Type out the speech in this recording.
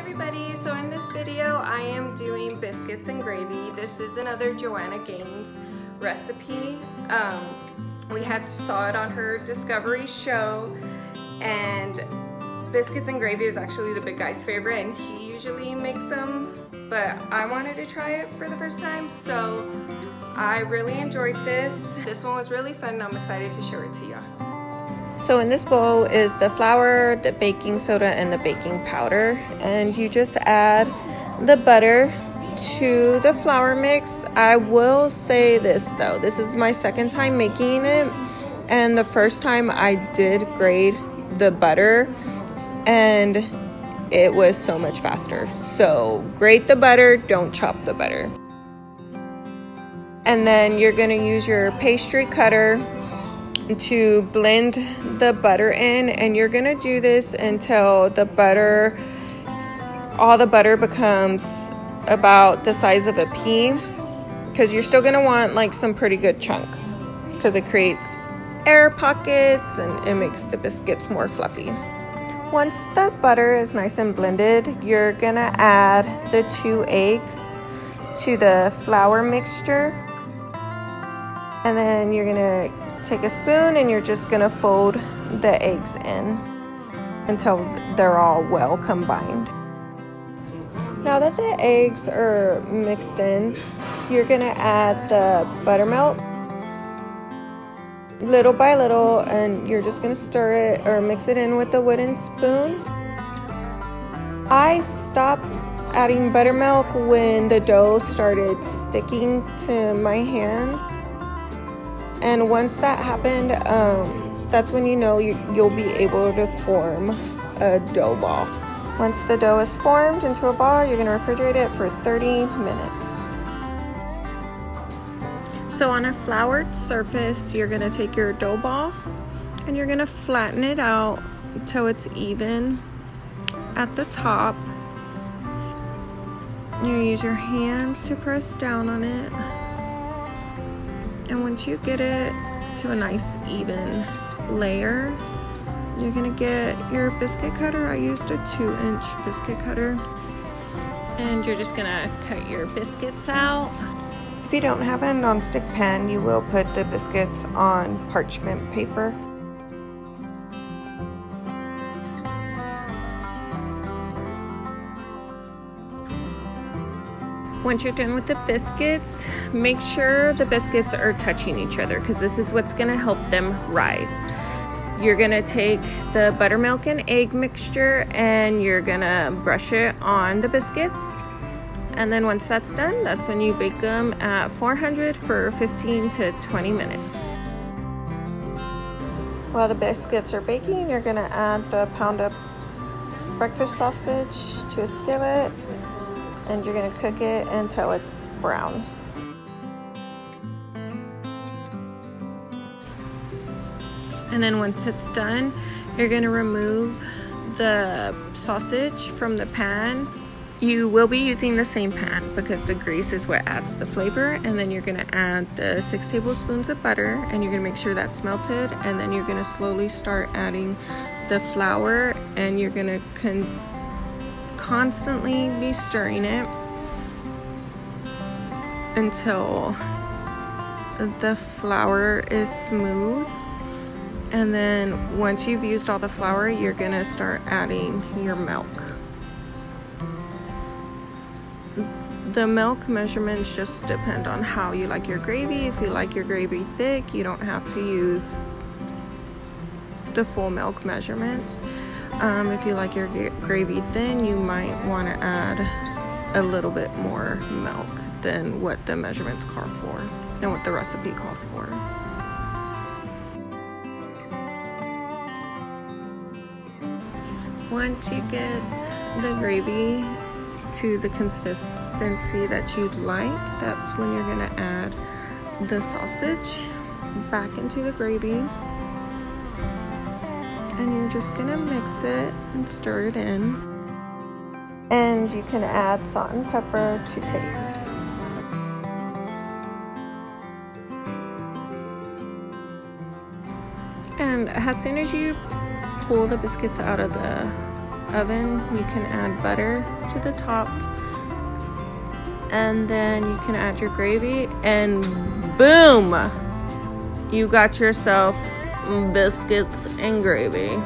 everybody, so in this video I am doing biscuits and gravy. This is another Joanna Gaines recipe. We had saw it on her Discovery show, and biscuits and gravy is actually the big guy's favorite, and he usually makes them, but I wanted to try it for the first time, so I really enjoyed this. This one was really fun and I'm excited to share it to y'all. So in this bowl is the flour, the baking soda, and the baking powder. And you just add the butter to the flour mix. I will say this though, this is my second time making it. And the first time I did grate the butter and it was so much faster. So grate the butter, don't chop the butter. And then you're gonna use your pastry cutter to blend the butter in, and you're gonna do this until the butter, all the butter becomes about the size of a pea, because you're still gonna want like some pretty good chunks because it creates air pockets and it makes the biscuits more fluffy. Once the butter is nice and blended, you're gonna add the 2 eggs to the flour mixture, and then you're gonna take a spoon and you're just gonna fold the eggs in until they're all well combined. Now that the eggs are mixed in, you're gonna add the buttermilk little by little, and you're just gonna stir it or mix it in with a wooden spoon. I stopped adding buttermilk when the dough started sticking to my hand. And once that happened, that's when you know you'll be able to form a dough ball. Once the dough is formed into a ball, you're gonna refrigerate it for 30 minutes. So on a floured surface, you're gonna take your dough ball and you're gonna flatten it out until it's even at the top. You use your hands to press down on it. And once you get it to a nice even layer, you're gonna get your biscuit cutter. I used a 2-inch biscuit cutter. And you're just gonna cut your biscuits out. If you don't have a non-stick pan, you will put the biscuits on parchment paper. Once you're done with the biscuits, make sure the biscuits are touching each other, because this is what's gonna help them rise. You're gonna take the buttermilk and egg mixture and you're gonna brush it on the biscuits. And then once that's done, that's when you bake them at 400 for 15 to 20 minutes. While the biscuits are baking, you're gonna add the pound up breakfast sausage to a skillet, and you're gonna cook it until it's brown. And then once it's done, you're gonna remove the sausage from the pan. You will be using the same pan because the grease is what adds the flavor. And then you're gonna add the 6 tablespoons of butter, and you're gonna make sure that's melted. And then you're gonna slowly start adding the flour, and you're gonna constantly be stirring it until the flour is smooth. And then once you've used all the flour, you're gonna start adding your milk. The milk measurements just depend on how you like your gravy. If you like your gravy thick, you don't have to use the full milk measurements. If you like your gravy thin, you might want to add a little bit more milk than what the measurements call for and what the recipe calls for. Once you get the gravy to the consistency that you'd like, that's when you're going to add the sausage back into the gravy. And you're just gonna mix it and stir it in. And you can add salt and pepper to taste. And as soon as you pull the biscuits out of the oven, you can add butter to the top, and then you can add your gravy, and boom, you got yourself biscuits and gravy.